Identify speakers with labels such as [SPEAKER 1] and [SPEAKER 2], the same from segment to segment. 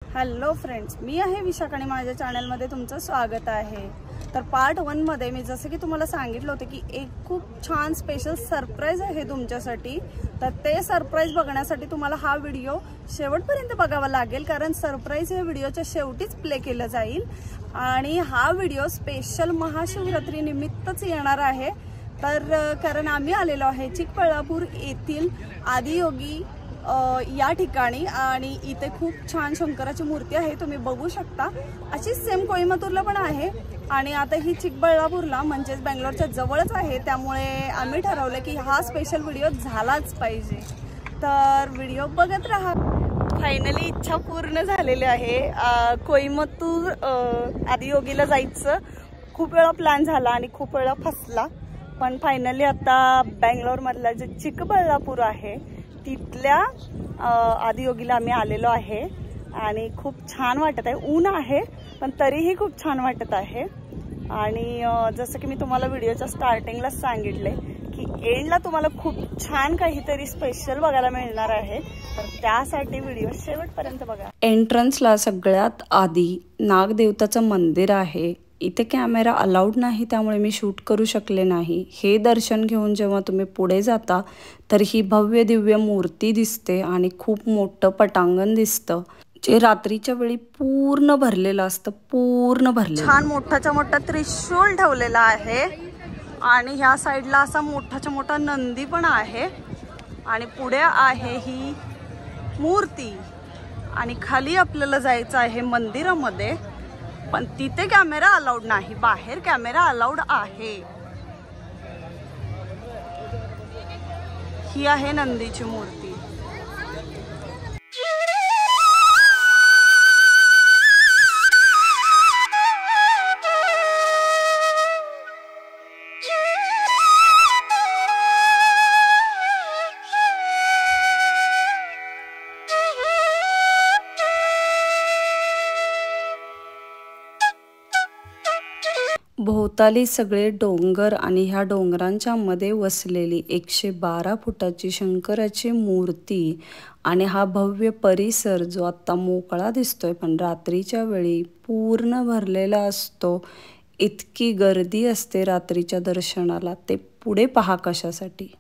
[SPEAKER 1] Hello friends, मी आहे विशाख आणि माझ्या चॅनलमध्ये तुमचं स्वागत आहे। तर पार्ट 1 मध्ये मी जसं की तुम्हाला सांगितलं होतं की एक खूप छान स्पेशल सरप्राईज आहे तुमच्यासाठी। तर ते सरप्राईज बघण्यासाठी तुम्हाला हा व्हिडिओ शेवटपर्यंत बघावा लागेल, कारण सरप्राईज हे व्हिडिओच्या शेवटीच प्ले केलं जाईल आणि हा व्हिडिओ स्पेशल महाशिवरात्री निमित्तच येणार आहे। तर कारण आम्ही आलेलो आहे चिकबळ्ळापूर येथील आदियोगी या ठिकाणी आणि इथे खूप छान शंकराची मूर्ती आहे, तुम्ही बघू शकता। अशी सेम कोईमतूरला पण आहे आणि आता ही चिकबळ्ळापूरला म्हणजेच बेंगलोरच्या जवळच आहे, त्यामुळे आम्ही ठरवलं की हा स्पेशल व्हिडिओ झालाच पाहिजे। तर व्हिडिओ बघत राहा। फायनली इच्छा पूर्ण झालेली आहे। कोईमतूर आदियोगीला जायचं खूप वेळा प्लॅन झाला आणि खूप वेळा फसला, पण फायनली आता बेंगलोर मधला जे चिकबळ्ळापूर आहे तिथल्या आदियोगीला आम्ही आलेलो आहे आणि खूप छान वाटत आहे। ऊन आहे पण तरीही खूप छान वाटत आहे। आणि जसं की मी तुम्हाला व्हिडिओच्या स्टार्टिंगला सांगितले की एंडला तुम्हाला खूप छान काहीतरी स्पेशल बघायला मिळणार आहे, तर त्यासाठी व्हिडिओ शेवटपर्यंत बघा। एंट्रन्सला सगळ्यात आधी नागदेवताचं मंदिर आहे। इथे कॅमेरा अलाउड नाही, त्यामुळे मी शूट करू शकले नाही। हे दर्शन घेऊन जेव्हा तुम्ही पुढे जाता तर ही भव्य दिव्य मूर्ती दिसते आणि खूप मोठं पटांगण दिसतं, जे रात्रीच्या वेळी पूर्ण भरलेलं असतं, पूर्ण भरलेलं। छान मोठाच्या मोठा त्रिशूल ठेवलेला आहे आणि ह्या साईडला असा मोठाच्या मोठा नंदी पण आहे आणि पुढे आहे ही मूर्ती आणि खाली आपल्याला जायचं आहे मंदिरामध्ये, पण तिथे कॅमेरा अलाउड नाही, बाहेर कॅमेरा अलाउड आहे। ही आहे नंदीची मूर्ती। भोवताली सगळे डोंगर आणि ह्या डोंगरांच्या मध्ये वसलेली 112 फुटाची शंकराची मूर्ती आणि हा भव्य परिसर जो आता मोकळा दिसतोय पण रात्रीच्या वेळी पूर्ण भरलेला असतो। इतकी गर्दी असते रात्रीच्या दर्शनाला, ते पुढे पहा कशासाठी।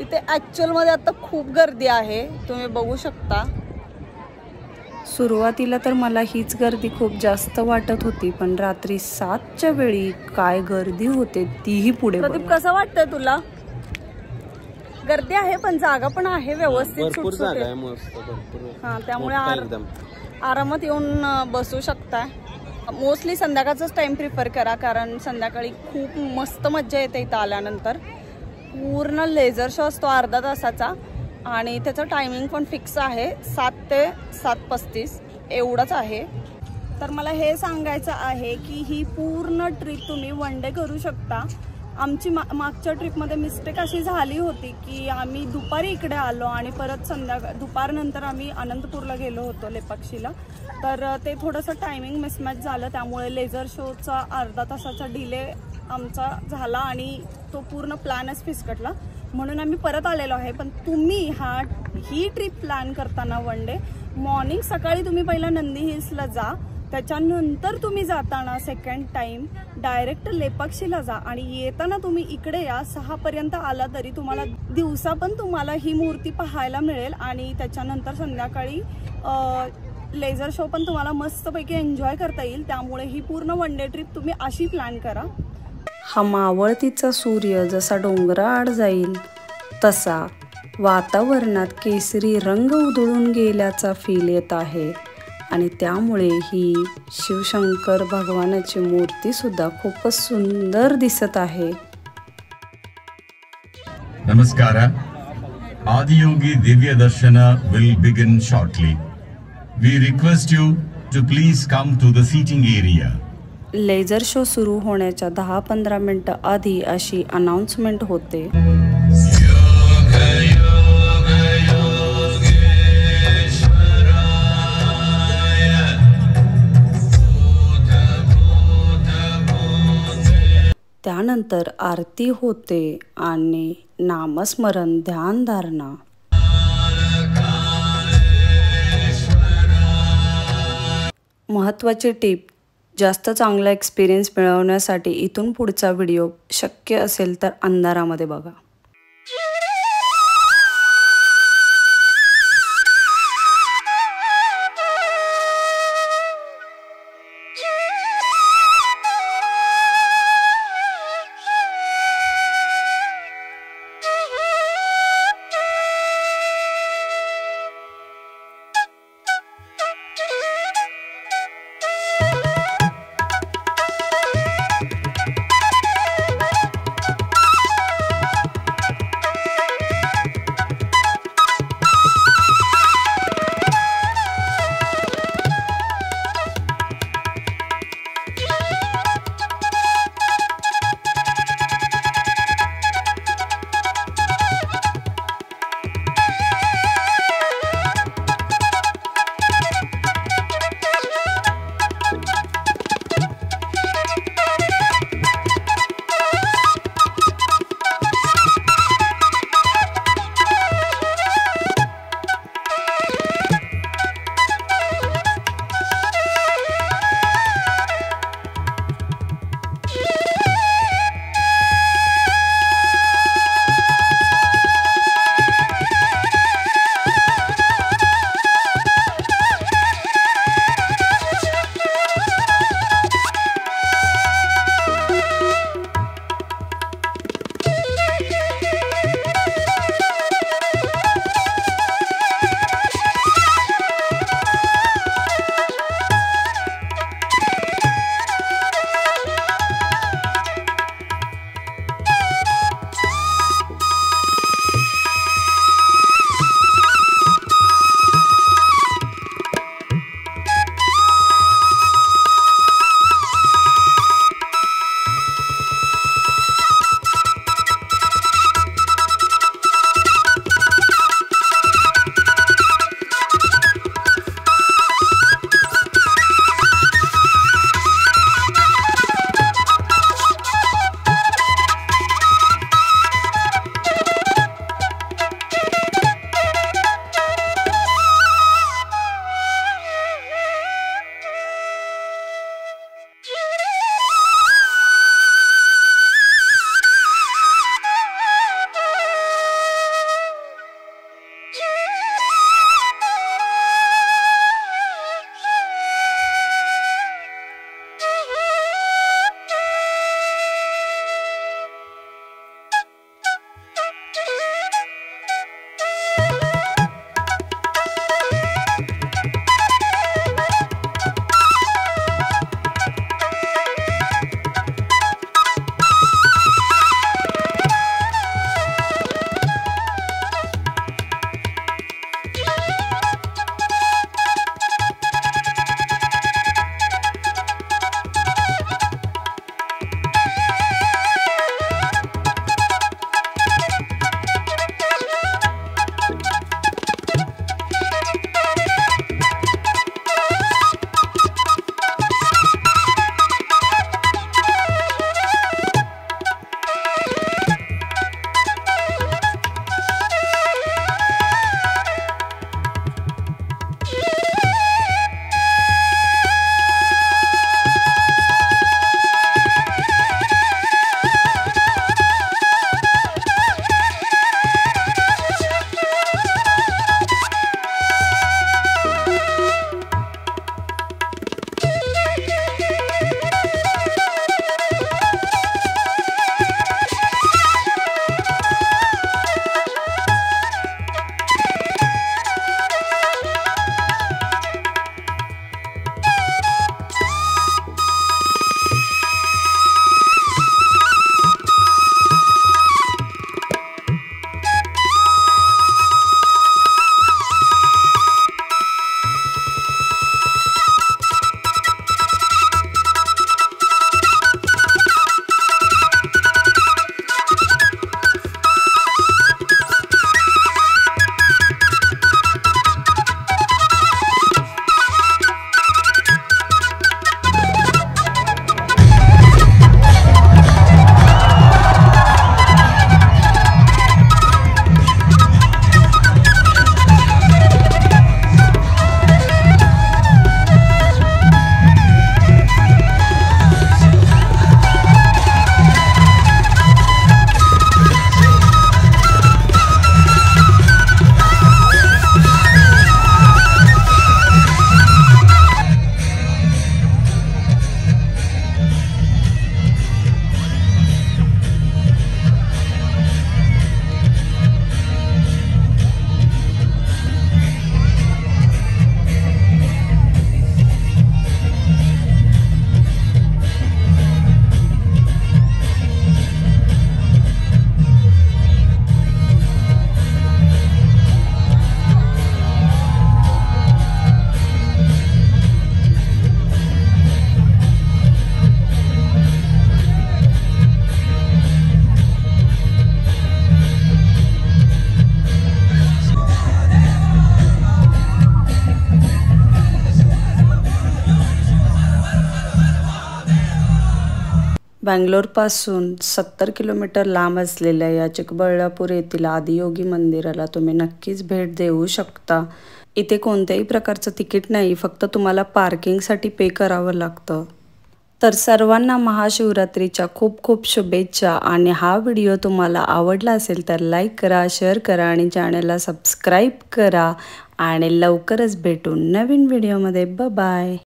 [SPEAKER 1] इथे ऍक्च्युअल मध्ये आता खूप गर्दी आहे, तुम्ही बघू शकता। सुरुवातीला तर मला हीच गर्दी खूप जास्त वाटत होती, पण रात्री 7च्या वेळी काय गर्दी होते तीही पुढे। प्रदीप, कसं वाटतंय तुला? गर्दी आहे पण जागा पण आहे व्यवस्थित, हा, त्यामुळे आरामात येऊन बसू शकता। मोस्टली संध्याकाळचाच टाइम प्रिफर करा, कारण संध्याकाळी खूप मस्त मज्जा येते इथं आल्यानंतर। पूर्ण लेझर शो असतो अर्धा तासाचा आणि त्याचं टायमिंग पण फिक्स आहे, 7 ते 7:35 एवढंच आहे। तर मला हे सांगायचं आहे की ही पूर्ण ट्रिप तुम्ही वन डे करू शकता। आमची मागच्या ट्रिपमध्ये मिस्टेक अशी झाली होती की आम्ही दुपारी इकडे आलो आणि परत दुपारनंतर आम्ही अनंतपूरला गेलो होतो लेपाक्षीला, तर ते थोडंसं टायमिंग मिसमॅच झालं, त्यामुळे लेझर शोचा अर्धा तासाचा डिले आमचा झाला आणि तो पूर्ण प्लॅनच फिसकटला, म्हणून आम्ही परत आलेलो आहे। पण तुम्ही ही ट्रिप प्लॅन करताना वन डे मॉर्निंग सकाळी तुम्ही पहिला नंदी हिल्सला जा, त्याच्यानंतर तुम्ही जाताना सेकंड टाइम डायरेक्ट लेपाक्षीला जा आणि येताना तुम्ही इकडे या। 6 पर्यंत आला तरी तुम्हाला दिवसा पण तुम्हाला ही मूर्ती पाहायला मिळेल आणि त्याच्यानंतर संध्याकाळी लेझर शो पण तुम्हाला मस्तपैकी एन्जॉय करता येईल। त्यामुळे ही पूर्ण वन डे ट्रिप तुम्ही अशी प्लॅन करा। हा मावळतीचा सूर्य जसा डोंगराआड जाईल तसा वातावरणात केसरी रंग उधळून गेल्याचा फील येत आहे आणि त्यामुळे ही शिवशंकर भगवानाची मूर्ती सुद्धा खूपच सुंदर दिसत आहे।
[SPEAKER 2] नमस्कार, आदियोगी दिव्य दर्शन will begin shortly. We request you to please come to the seating area.
[SPEAKER 1] Laser show सुरू होण्याच्या 10-15 मिनिटं आधी अशी अनाउन्समेंट होते। त्यानंतर आरती होते आणि नामस्मरण ध्यानधारणा। महत्त्वाची टिप, जास्त चांगला एक्सपिरियन्स मिळवण्यासाठी इथून पुढचा व्हिडिओ शक्य असेल तर अंधारामध्ये बघा. बँगलोरपासून 70 किलोमीटर लांब असलेल्या या चिकबळ्ळापूर येथील आदियोगी मंदिराला तुम्ही नक्कीच भेट देऊ शकता. इथे कोणत्याही प्रकारचं तिकीट नाही, फक्त तुम्हाला पार्किंगसाठी पे करावं लागतं. तर सर्वांना महाशिवरात्रीच्या खूप खूप शुभेच्छा. आणि हा व्हिडिओ तुम्हाला आवडला असेल तर लाईक करा, शेअर करा आणि चॅनलला सबस्क्राईब करा. आणि लवकरच भेटू नवीन व्हिडिओमध्ये. बाय.